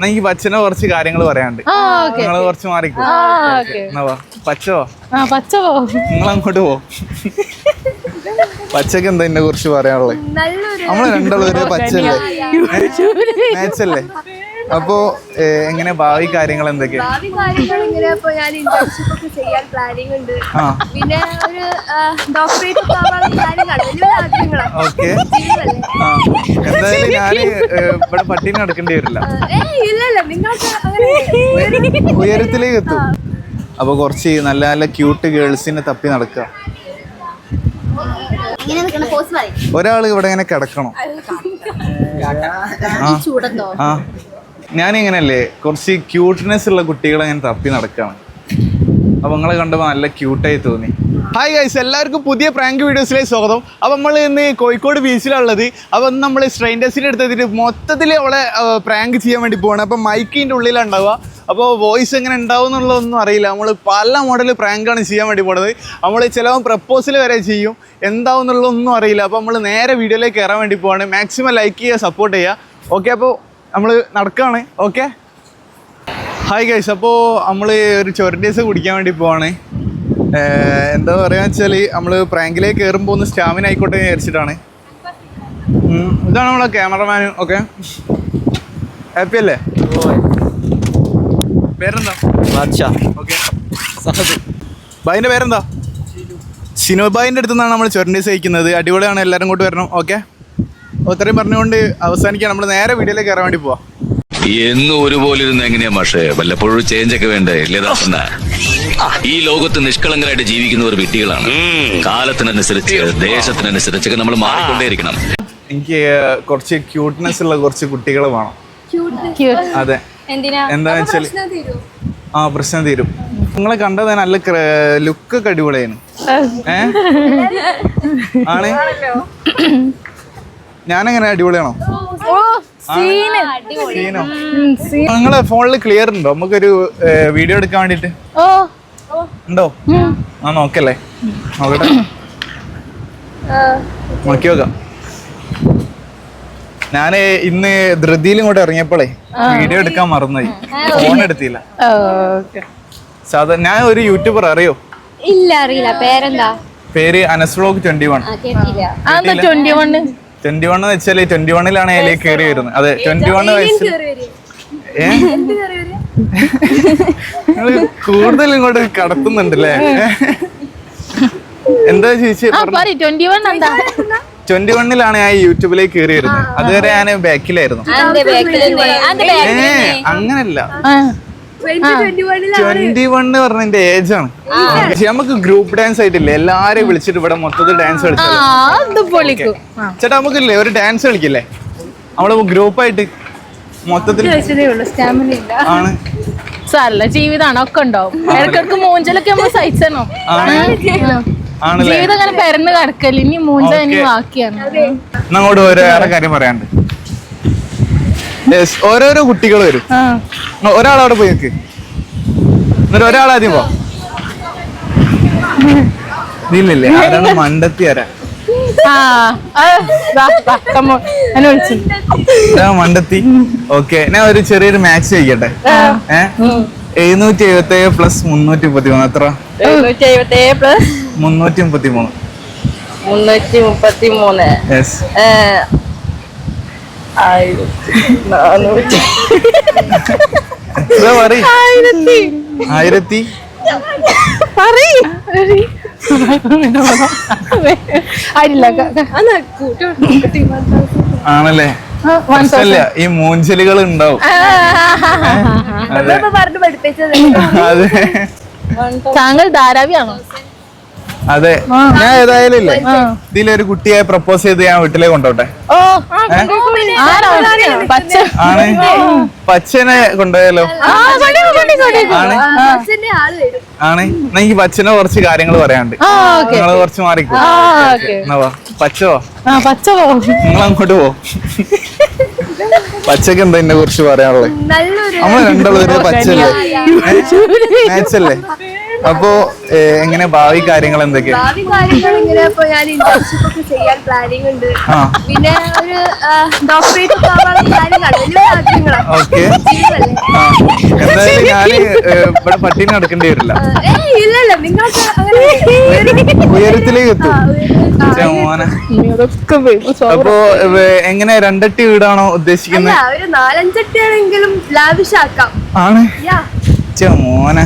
എനിക്ക് പച്ചനെ കുറച്ച് കാര്യങ്ങൾ പറയാനുണ്ട്. നിങ്ങള് കുറച്ച് മാറിക്കോ. പച്ചോ നിങ്ങൾ അങ്ങോട്ട് പോ. പച്ചക്ക് എന്താ എന്നെ കുറിച്ച് പറയാനുള്ളത്? നമ്മള് രണ്ടാളും ഒരേ പച്ചല്ലേ, മാച്ചല്ലേ? അപ്പോ എങ്ങനെ ഭാവി കാര്യങ്ങൾ എന്തൊക്കെയാ? ഓക്കെ, എന്തായാലും ഞാന് ഇവിടെ പട്ടിണി നടക്കേണ്ടി വരില്ല, ഉയരത്തിലേക്ക് എത്തും. അപ്പൊ കുറച്ച് നല്ല നല്ല ക്യൂട്ട് ഗേൾസിനെ തപ്പി നടക്കുക. ഒരാള് ഇവിടെ ഇങ്ങനെ കിടക്കണം. ആ, ഞാനിങ്ങനല്ലേ കുറച്ച് ക്യൂട്ട്നെസ് ഉള്ള കുട്ടികളെ ഞാൻ തപ്പി നടക്കുകയാണ്. അപ്പോൾ നിങ്ങളെ കണ്ടപ്പോൾ നല്ല ക്യൂട്ടായി തോന്നി. ഹായ് ഗൈസ്, എല്ലാവർക്കും പുതിയ പ്രാങ്ക് വീഡിയോസിലേക്ക് സ്വാഗതം. അപ്പോൾ നമ്മൾ ഇന്ന് കോഴിക്കോട് ബീച്ചിലുള്ളത്. അപ്പോൾ ഇന്ന് നമ്മൾ സ്ട്രെയിൻഡേഴ്സിനെ എടുത്തിട്ട് മൊത്തത്തിൽ അവളെ പ്രാങ്ക് ചെയ്യാൻ വേണ്ടി പോവാണ്. അപ്പോൾ മൈക്കിൻ്റെ ഉള്ളിലാണ് ഉണ്ടാവുക. അപ്പോൾ വോയിസ് എങ്ങനെ ഉണ്ടാവും എന്നുള്ളതൊന്നും അറിയില്ല. നമ്മൾ പല മോഡൽ പ്രാങ്കാണ് ചെയ്യാൻ വേണ്ടി പോകുന്നത്. നമ്മൾ ചിലപ്പോൾ പ്രപ്പോസൽ വരെ ചെയ്യും, എന്താവും എന്നുള്ളതൊന്നും അറിയില്ല. അപ്പോൾ നമ്മൾ നേരെ വീഡിയോയിലേക്ക് കയറാൻ വേണ്ടി പോവാണ്. മാക്സിമം ലൈക്ക് ചെയ്യുക, സപ്പോർട്ട് ചെയ്യുക. ഓക്കെ, അപ്പോൾ നമ്മൾ നടക്കുകയാണ്. ഓക്കെ, ഹായ് ഗൈസ്, അപ്പോൾ നമ്മൾ ഒരു ചൊരണ്ടീസ് കുടിക്കാൻ വേണ്ടി പോവാണ്. എന്താ പറയുക വെച്ചാൽ നമ്മൾ പ്രാങ്കിലേക്ക് കയറുമ്പോൾ ഒന്ന് സ്റ്റാമിന ആയിക്കോട്ടെ എന്ന് വിചാരിച്ചിട്ടാണ്. ഇതാണ് നമ്മളെ ക്യാമറമാനും. ഓക്കെ, ഹാപ്പി അല്ലേ? പേരെന്താ? ഓക്കെ, ബായിൻ്റെ പേരെന്താ? ഷിനോബായിൻ്റെ അടുത്ത് നിന്നാണ് നമ്മൾ ചൊരണ്ടീസ് കഴിക്കുന്നത്. അടിപൊളിയാണ്, എല്ലാവരും കൂട്ട് വരണം. ഓക്കെ, ഇത്രയും പറഞ്ഞുകൊണ്ട് അവസാനിക്കാൻ നമ്മൾ നേരെ വീഡിയോയിലേക്ക് കയറാൻ വേണ്ടി പോവാം. എന്നും ഒരുപോലെ ഇരുന്ന് എങ്ങനെയാ മാഷേ? വല്ലപ്പോഴും ചേഞ്ച് ഒക്കെ വേണ്ടേ? ഈ ലോകത്ത് നിഷ്കളങ്കരായിട്ട് ജീവിക്കുന്നവർ വിഡ്ഢികളാണ്. കാലത്തിനനുസരിച്ച് ദേശത്തിനനുസരിച്ചൊക്കെ നമ്മൾ മാറിക്കൊണ്ടേയിരിക്കണം. എനിക്ക് കുറച്ച് ക്യൂട്ട്നെസ് ഉള്ള കുറച്ച് കുട്ടികളെ വേണം. അതെ, എന്താ വെച്ചാൽ പ്രശ്നം തീരും. നിങ്ങളെ കണ്ടത് നല്ല ലുക്കൊക്കെ അടിപൊളിയാണ്. ആണ് ഞാനെങ്ങനെ അടിപൊളിയാണോ? നിങ്ങളെ ഫോണിൽ ക്ലിയർ ഉണ്ടോ? നമുക്കൊരു വീഡിയോ എടുക്കാൻ വേണ്ടിട്ട് ഉണ്ടോ? ആ, നോക്കല്ലേ, നോക്കട്ടെ, നോക്കി നോക്കാം. ഞാന് ഇന്ന് ധൃതിയിൽ ഇങ്ങോട്ട് ഇറങ്ങിയപ്പോളേ വീഡിയോ എടുക്കാൻ മറന്നുപോയി, ഫോൺ എടുത്തില്ല. സാധാരണ ഞാൻ ഒരു യൂട്യൂബർ, അറിയോ? ഇല്ല, അറിയില്ല. പേരെന്താ? പേര് അനസ്വ്ലോഗ് 21. 21 എന്ന് വെച്ചാൽ 21ലാണ് അതിലേക്ക് കയറി വരുന്നത്. അതെ, 21 വയസ്സിൽ. നിങ്ങള് കൂടുതൽ ഇങ്ങോട്ട് കടത്തുന്നുണ്ടല്ലേ? എന്താ ചേച്ചി? 21ലാണ് ഞാൻ യൂട്യൂബിലേക്ക് കയറി വരുന്നത്. അതുവരെ ഞാൻ ബാക്കിലായിരുന്നു. അങ്ങനല്ല, 21 പറഞ്ഞ എന്റെ ഏജ് ആണ്. നമുക്ക് ഗ്രൂപ്പ് ഡാൻസ് ആയിട്ടില്ലേ, എല്ലാരെയും വിളിച്ചിട്ട് ഇവിടെ മൊത്തത്തിൽ ഡാൻസ് കളിച്ചാലോ? ചേട്ടാ, നമുക്കില്ലേ ഒരു ഡാൻസ് കളിക്കില്ലേ നമ്മള് ഗ്രൂപ്പായിട്ട് മൊത്തത്തിൽ? ആണ്, സാരല്ല, ജീവിതമാണ്, ഒക്കെ ഉണ്ടാവും. ഇടക്കിടക്ക് മൂഞ്ചലൊക്കെ നമ്മൾ സഹിച്ചോ. ജീവിതം അങ്ങനെ പരന്ന് കിടക്കല്ലേ, ഇനി മൂഞ്ച ഇനി ബാക്കിയാണ്. അങ്ങോട്ട് വേറെ കാര്യം പറയാണ്ട്. ഓരോരോ കുട്ടികൾ വരും. ഒരാളവിടെ പോയി നിൽക്ക്, എന്നിട്ട് ഒരാളാദ്യം പോ. ഇല്ലില്ലേ, അതാണ് മണ്ടത്തി വരാ. മണ്ടത്തി. ഓക്കെ, ഞാൻ ഒരു ചെറിയൊരു മാച്ച് ചെയ്യട്ടെ. 777 + 333 എത്ര? 333. യെസ്. 1000. ആണല്ലേ? ഈ മൂഞ്ചലുകൾ ഉണ്ടാവും. അതെ, താങ്കൾ ധാരാവിയാണോ? അതെ, ഞാൻ ഏതായാലും ഇല്ലേ ഇതിലൊരു കുട്ടിയെ പ്രപ്പോസ് ചെയ്ത് ഞാൻ വീട്ടിലേക്ക് കൊണ്ടോട്ടെ. ആണ്, പച്ചനെ കൊണ്ടുപോയാലോ? ആണ്, എനിക്ക് പച്ചനെ കുറച്ച് കാര്യങ്ങൾ പറയാനുണ്ട്. നിങ്ങള് കുറച്ച് മാറിക്കോ. പച്ചോ നിങ്ങൾ അങ്ങോട്ട് പോ. പച്ചക്ക് എന്താ എന്നെ കുറിച്ച് പറയാനുള്ളത്? നമ്മള് രണ്ടാളും ഒരേ പച്ചല്ലേ, മാച്ചല്ലേ? അപ്പോ എങ്ങനെ ഭാവി കാര്യങ്ങൾ എന്തൊക്കെ? ഭാവി കാര്യങ്ങൾ ഇങ്ങനെ ഇപ്പൊ ഞാൻ ഇന്റേൺഷിപ്പ് ഒക്കെ ചെയ്യാൻ പ്ലാനിങ് ഉണ്ട്. ആ പിന്നെ ഒരു ഡോക്ടറേറ്റ് ഒക്കെ ആവാനുള്ള പ്ലാനിങ് വലിയ ആഗ്രഹങ്ങളാണ്. ഓക്കെ. എന്തായാലും ഞാന് ഇവിടെ പട്ടിണി നടക്കേണ്ടി വരില്ല. ഇല്ലല്ല നിങ്ങൾക്ക് അങ്ങനെ ഉയരത്തിലേക്ക് എത്തും. മോനെ അപ്പോ എങ്ങനെ രണ്ടട്ടി വീടാണോ ഉദ്ദേശിക്കുന്നത്? അല്ല, ഒരു 4-5 ആണെങ്കിലും ലാവിഷാക്കാം. ആണ് യാ. മോനെ.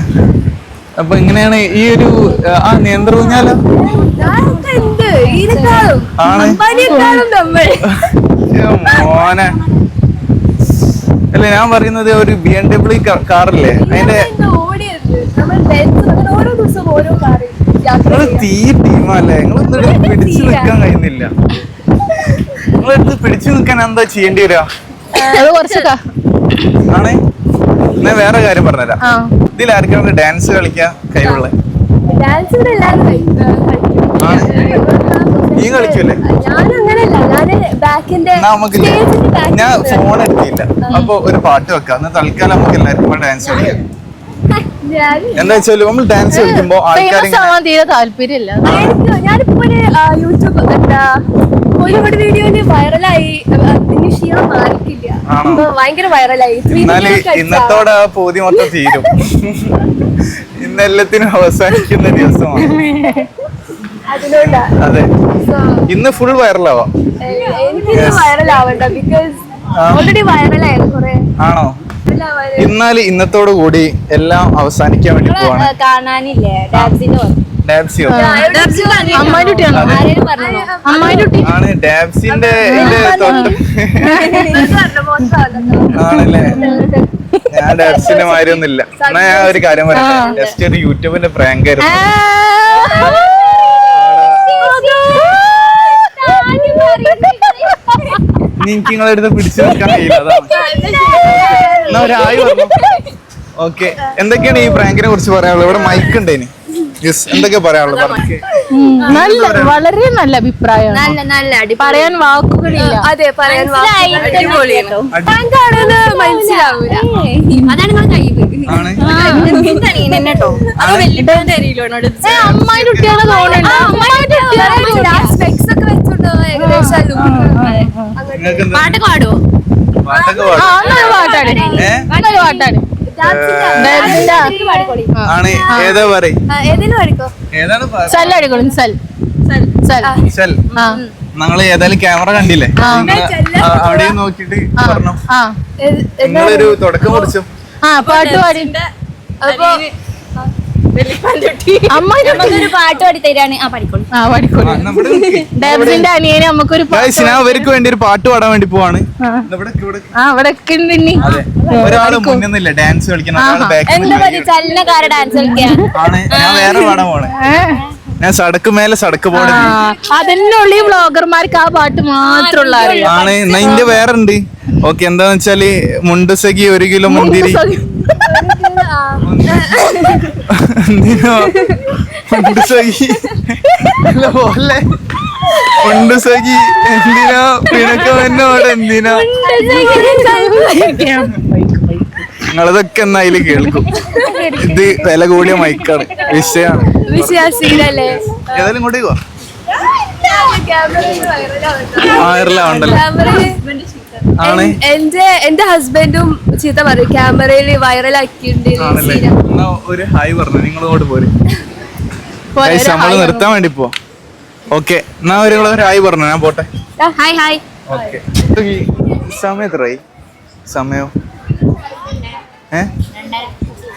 അപ്പൊ എങ്ങനെയാണ് ഈ ഒരു നിയന്ത്രണം ഊഞ്ഞാലോ? ഞാനൊക്കെ ഉണ്ട്. ഇതിനേക്കാളും ആണ് അമ്പാനിയെക്കാളും നമ്മൾ. മോനെ അല്ല ഞാൻ പറയുന്നത് ഒരു BMW കാറില്ലേ അതിന്റെ ഓടിയത് നമ്മൾ ബെൻസ് അങ്ങനെ ഓരോ ദിവസം ഓരോ കാറ് യാത്ര നിങ്ങള് ചെയ്യാം. തീ ടീമല്ലേ? നിങ്ങളൊന്നും പിടിച്ചു നിൽക്കാൻ കഴിയുന്നില്ല. നിങ്ങളെടുത്ത് പിടിച്ചു നിൽക്കാൻ എന്താ ചെയ്യേണ്ടി വരിക? അത് കുറച്ചൊക്കെ ആണ്. ഞാൻ വേറെ കാര്യം പറഞ്ഞുതരാം. ഇതിൽ ആർക്കാണ് ഡാൻസ് കളിക്കാൻ കഴിവുള്ള? ഡാൻസ് ഇവിടെ എല്ലാവരും കളിക്കും. ആണ്. നീ കളിക്കൂലേ? ഞാനങ്ങനല്ല, ഞാന് ബാക്കിന്റെ എന്നാ നമുക്കില്ലേ, ഞാൻ ഫോൺ എടുത്തില്ല. അപ്പൊ ഒരു പാട്ട് വെക്കാം. എന്നാ തൽക്കാലം നമുക്ക് എല്ലാവർക്കും ഡാൻസ് കളിക്കാം. എന്താ വെച്ചാല് നമ്മൾ ഡാൻസ് കളിക്കുമ്പോ ആൾക്കാർ ഫേമസ് ആവാൻ തീരെ താല്പര്യമില്ല. ഞാനിപ്പോ ഒരു യൂട്യൂബ് ഒരു വീഡിയോയില് വൈറലായി. അതിന് ക്ഷീണം മാറിക്കില്ല. ആണോ? ഭയങ്കര വൈറലായി. എന്നാല് ഇന്നത്തോടെ ആ പോതി മൊത്തം തീരും. ഇന്നെല്ലാത്തിനും അവസാനിക്കുന്ന ദിവസമാണ്. അതിനോണ്ടാ. അതെ, ഇന്ന് ഫുൾ വൈറലാവാം. എനിക്കിത് വൈറലാവണ്ട, ബിക്കോസ് ഓൾറെഡി വൈറലായിരുന്നു കുറെ. ആണോ? എന്നാല് ഇന്നത്തോടു കൂടി എല്ലാം അവസാനിക്കാൻ വേണ്ടി പോവാണ്. കാണാനില്ലേ ഡാൻസിന്റെ ഡാബ്സിയോ അമ്മായി കുട്ടിയാണോ? അമ്മായി കുട്ടി ആണ്. ഡാബ്സിന്റെ ആണല്ലേ? ഞാൻ ഡാബ്സിന്റെ മാതിരിയൊന്നുമില്ല. എന്നാ ഞാൻ ഒരു കാര്യം പറയട്ടെ, ജസ്റ്റ് ഒരു യൂട്യൂബിന്റെ പ്രാങ്ക് ആയിരുന്നു. എനിക്ക് നിങ്ങളെ അടുത്ത് പിടിച്ചു നിൽക്കാൻ കഴിയില്ല, അതാണ്. എന്നാ ഒരു ആയി പറഞ്ഞു. ഓക്കെ, എന്തൊക്കെയാണ് ഈ പ്രാങ്കിനെ കുറിച്ച് പറയാനുള്ളത്? ഇവിടെ മൈക്ക് ഉണ്ട് ഇനി. എന്തൊക്കെ പറയാനുള്ളത്? നല്ല വളരെ നല്ല അഭിപ്രായം. പറയാൻ വാക്കുകളില്ല. അതെ, പറയാൻ മനസ്സിലാവൂല. അതാണ് നിങ്ങൾ കഴിവ്. ആണ്. അമ്മായി കുട്ടിയാണ് തോന്നുന്നുണ്ട്. സ്പെക്സ് ഒക്കെ വെച്ചോണ്ട് ഏകദേശം നിങ്ങൾക്ക് എന്താ? പാട്ടൊക്കെ പാടുവോ? പാട്ടൊക്കെ ആ, പാടും. നല്ലൊരു പാട്ടാണ്. നല്ലൊരു പാട്ടാണ്. ആണ്. ഏതാ പറയും? ഏതെങ്കിലും പാടിക്കോ. ഏതാണ് സല്ലടിക്കണം. ചൽ. ഞങ്ങള് ഏതായാലും ക്യാമറ കണ്ടില്ലേ? അവിടെ നോക്കിട്ട് പറഞ്ഞു. നിങ്ങളൊരു തുടക്കം കുറിച്ചു. പാട്ട് പാടി. അപ്പൊ അമ്മായി ഒരു പാട്ട് പാടി തരാണ്. പാടിക്കോളൂ. പാടിക്കോളൂ. ഡാബ്സിന്റെ അനിയനെ നമുക്കൊരു ഞാൻ അവർക്ക് വേണ്ടി ഒരു പാട്ട് പാടാൻ വേണ്ടി പോവാണ്. അവിടെ ഒക്കെ ഉണ്ട് ഇനി. അതെ, ഒരാള് മുന്നിന്നില്ല ഡാൻസ് കളിക്കണം, ഒരാള് ബാക്കിൽ ചലനക്കാര ഡാൻസ് കളിക്കാൻ ആണ്. ഞാൻ വേറെ പാടാൻ പോണേ. ഞാൻ സടക്ക് മേലെ സടക്ക് പോണേ അതിനുള്ളിൽ വ്ളോഗർമാർക്ക് ആ പാട്ട് മാത്രമുള്ള ആണ്. എന്നാ ഇന്റെ വേറെ ഉണ്ട്. ഓക്കെ, എന്താന്ന് വെച്ചാല് മുണ്ടുസഖി 1 കിലോ മുന്തിരി. എന്തിനോ മുണ്ടുസഖി പോലെ മുണ്ടുസഖി എന്തിനോ പിണക്കമെന്നോട് എന്തിനോ. നിങ്ങളതൊക്കെ എന്നാ അതില് കേൾക്കും. ഇത് വില കൂടിയ മൈക്കാണ്, വിഷയാണ്. വിശ്വാസീനല്ലേ? ഏതായാലും ഇങ്ങോട്ടേ പോവാ. വൈറലാവണ്ടല്ലോ. ആണ്. എന്റെ ഹസ്ബൻഡും ചീത്ത പറയും ക്യാമറയില് വൈറലാക്കിയിട്ടുണ്ട്. ആണല്ലേ? എന്നാ ഒരു ഹായ് പറഞ്ഞു. നിങ്ങളോട് പോരെ. നമ്മള് നിർത്താൻ വേണ്ടി പോവാ. ഓക്കെ, എന്നാ ഒരു ഹായ് പറഞ്ഞു. ഞാൻ പോട്ടെ. Hi hi. ഓക്കെ. സമയം എത്രയായി? സമയം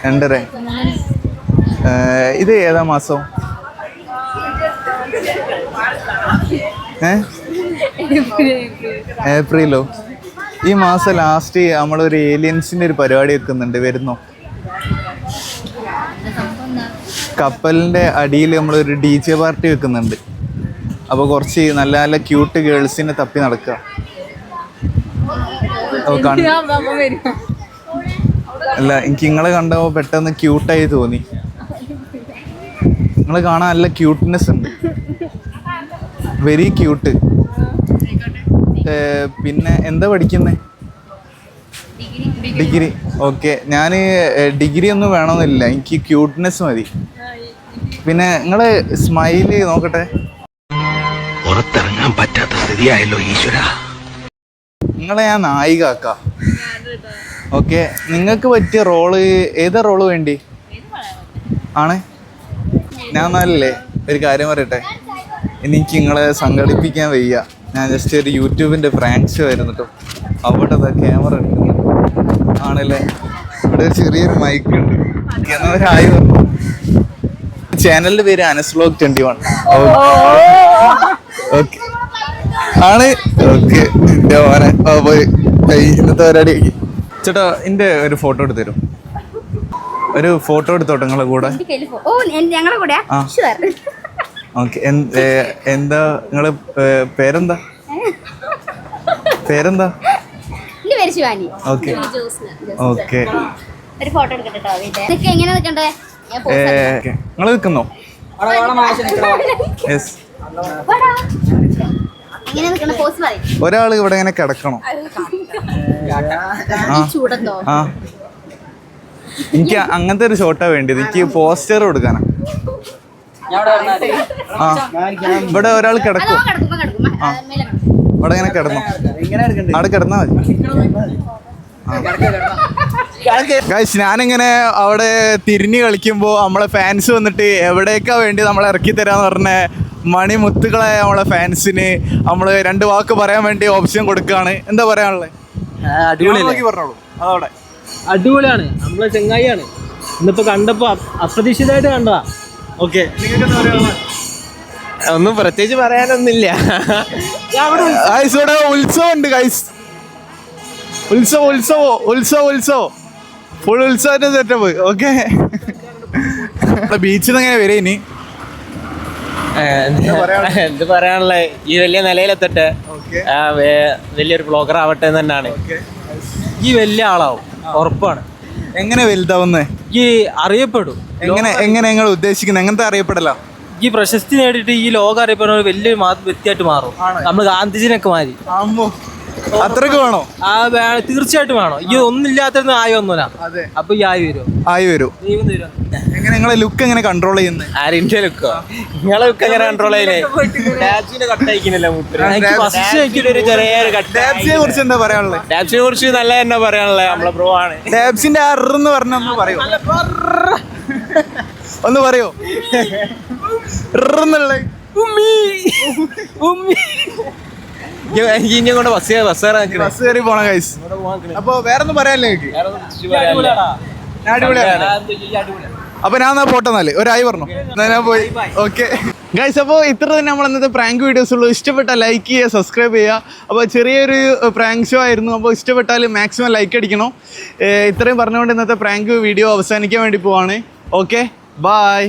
2:30. ഇത് ഏതാ മാസം? ഏപ്രിലോ? ഈ മാസം ലാസ്റ്റ് നമ്മളൊരു ഏലിയൻസിന്റെ ഒരു പരിപാടി വെക്കുന്നുണ്ട്, വരുന്നോ? കപ്പലിന്റെ അടിയിൽ നമ്മളൊരു DJ പാർട്ടി വെക്കുന്നുണ്ട്. അപ്പൊ കുറച്ച് നല്ല നല്ല ക്യൂട്ട് ഗേൾസിനെ തപ്പി നടക്കുക. അല്ല, എനിക്ക് നിങ്ങളെ കണ്ടപ്പോ പെട്ടെന്ന് ക്യൂട്ടായി തോന്നി. നിങ്ങളെ കാണാൻ നല്ല ക്യൂട്ട്നെസ് ഉണ്ട്, വെരി ക്യൂട്ട്. പിന്നെ എന്താ പഠിക്കുന്നേ? ഡിഗ്രി. ഓക്കെ, ഞാൻ ഡിഗ്രി ഒന്നും വേണമെന്നില്ല, എനിക്ക് ക്യൂട്ട്നെസ് മതി. പിന്നെ നിങ്ങള് സ്മൈല് നോക്കട്ടെ. പുറത്തിറങ്ങാൻ പറ്റാത്ത സ്ഥിതിയായല്ലോ ഈശ്വര. നിങ്ങളെ ഞാൻ നായികാക്ക. ഓക്കെ, നിങ്ങൾക്ക് പറ്റിയ റോള് ഏതാ റോള് വേണ്ടി ആണ്? ഞാൻ നല്ലേ ഒരു കാര്യം പറയട്ടെ, എനിക്ക് നിങ്ങളെ സംഘടിപ്പിക്കാൻ വയ്യ. ഞാൻ ജസ്റ്റ് ഒരു യൂട്യൂബിൻ്റെ പ്രാങ്ക് ഷോ ആയിരുന്നു കേട്ടോ. അവിടെ ക്യാമറ ഉണ്ട് ആണല്ലേ, ഇവിടെ ഒരു ചെറിയൊരു മൈക്ക് ഉണ്ട്. എന്നവരായി പറഞ്ഞു. ചാനലിൻ്റെ പേര് അനസ്ലോഗ് 21. ഓക്കെ ആണ്. ഓക്കെ ഇന്നത്തെ പരിപാടി ചേട്ടാ, എൻ്റെ ഒരു ഫോട്ടോ എടുത്ത് തരും. ഒരു ഫോട്ടോ എടുത്തോട്ടെ നിങ്ങളെ കൂടെ. ഓ ഞങ്ങളുടെ കൂടെ ആ ഓക്കെ. എന്താ നിങ്ങള് പേരെന്താ? പേരെന്താ? ശിവാനി. Okay okay. ഒരു ഫോട്ടോ എടുക്കട്ടെ. എങ്ങനെ നിൽക്കണ്ടേ? നിങ്ങൾ നിൽക്കുന്നോ? യെസ്. ഒരാൾ ഇവിടെ ഇങ്ങനെ കിടക്കണം. ആ എനിക്ക് അങ്ങനത്തെ ഒരു ഷോട്ടാ വേണ്ടിയത്. എനിക്ക് പോസ്റ്റർ കൊടുക്കാനാ. ആ ഇവിടെ ഒരാൾ കിടക്കും. ആ ഇവിടെ ഇങ്ങനെ കിടന്നു. അവിടെ കിടന്നാ മതി. ഗൈസ്, ഞാനിങ്ങനെ അവിടെ തിരിഞ്ഞ് കളിക്കുമ്പോൾ നമ്മളെ ഫാൻസ് വന്നിട്ട് എവിടേക്കാ വേണ്ടി നമ്മളെ ഇറക്കി തരാന്ന് പറഞ്ഞ മണിമുത്തുകളെ നമ്മളെ ഫാൻസിന് നമ്മൾ 2 വാക്ക് പറയാൻ വേണ്ടി ഓപ്ഷൻ കൊടുക്കുകയാണ്. എന്താ പറയാനുള്ളത്? പറഞ്ഞോളൂ. അതോടെ അടിപൊളിയാണ്. നമ്മളെ ചെങ്ങായിയാണ്. ഇന്നിപ്പോ കണ്ടപ്പോ അപ്രതീക്ഷിതമായിട്ട് കണ്ടതാ. ഓക്കെ, ഒന്നും പ്രത്യേകിച്ച് പറയാനൊന്നുമില്ല. ഉത്സവം ഉണ്ട് ഗൈസ്. ഉത്സവം ഫുൾ ഉത്സവത്തിന്റെ സെറ്റപ്പ്. ഓക്കെ, ബീച്ചിൽ നിന്ന് എങ്ങനെ വരെ ഇനി എന്ത് പറയാനുള്ള, ഈ വലിയ നിലയിലെത്തട്ടെ, വലിയൊരു ബ്ലോഗർ ആവട്ടെ എന്ന് തന്നെയാണ്. ഈ വലിയ ആളാവും ഉറപ്പാണ്. എങ്ങനെ വലുതാവുന്നേ? ഈ അറിയപ്പെടും. എങ്ങനെ നിങ്ങൾ ഉദ്ദേശിക്കുന്നത്? എങ്ങനത്തെ അറിയപ്പെടല? ഈ പ്രശസ്തി നേടിയിട്ട് ഈ ലോകം അറിയപ്പെടുന്ന വലിയൊരു വ്യക്തിയായിട്ട് മാറും. നമ്മൾ ഗാന്ധിജിനൊക്കെ മാറി. അത്രക്ക് വേണോ? തീർച്ചയായിട്ടും വേണോ. ഈ ഒന്നില്ലാത്ത ആയി ഒന്നുമില്ല. അപ്പൊ ഈ ആയി വരും. എങ്ങനെ നിങ്ങളെ ലുക്ക് എങ്ങനെ കൺട്രോൾ ചെയ്യുന്നത്? ആരിന്റെ ലുക്കോ? നിങ്ങളെ ലുക്ക് എങ്ങനെ കൺട്രോൾ ചെയ്യുന്നത്? ടാബ്സിനെ കുറിച്ച് എന്താ പറയാനുള്ളത്? ടാബ്സിനെ കുറിച്ച് നല്ല തന്നെ പറയാനുള്ളത്. നമ്മളെ ബ്രോ ആണ്. ടാബ്സിന്റെ എന്ന് പറഞ്ഞ പറയോ? ഒന്ന് പറയോ? ഇനി കൊണ്ട് ബസ് കയറി പോണ ഗൈസ്. അപ്പൊ വേറൊന്നും പറയാനില്ലേ? അപ്പൊ ഞാൻ പോട്ടെ എന്നാല് ഒരായി പറഞ്ഞു ഞാൻ പോയി. ഓക്കെ ഗൈസ്, അപ്പോൾ ഇത്ര തന്നെ നമ്മൾ ഇന്നത്തെ പ്രാങ്ക് വീഡിയോസ് ഉള്ളൂ. ഇഷ്ടപ്പെട്ടാൽ ലൈക്ക് ചെയ്യുക, സബ്സ്ക്രൈബ് ചെയ്യുക. അപ്പോൾ ചെറിയൊരു പ്രാങ്ക് ഷോ ആയിരുന്നു. അപ്പോൾ ഇഷ്ടപ്പെട്ടാൽ മാക്സിമം ലൈക്ക് അടിക്കണം. ഇത്രയും പറഞ്ഞുകൊണ്ട് ഇന്നത്തെ പ്രാങ്ക് വീഡിയോ അവസാനിക്കാൻ വേണ്ടി പോവാണ്. Okay, by.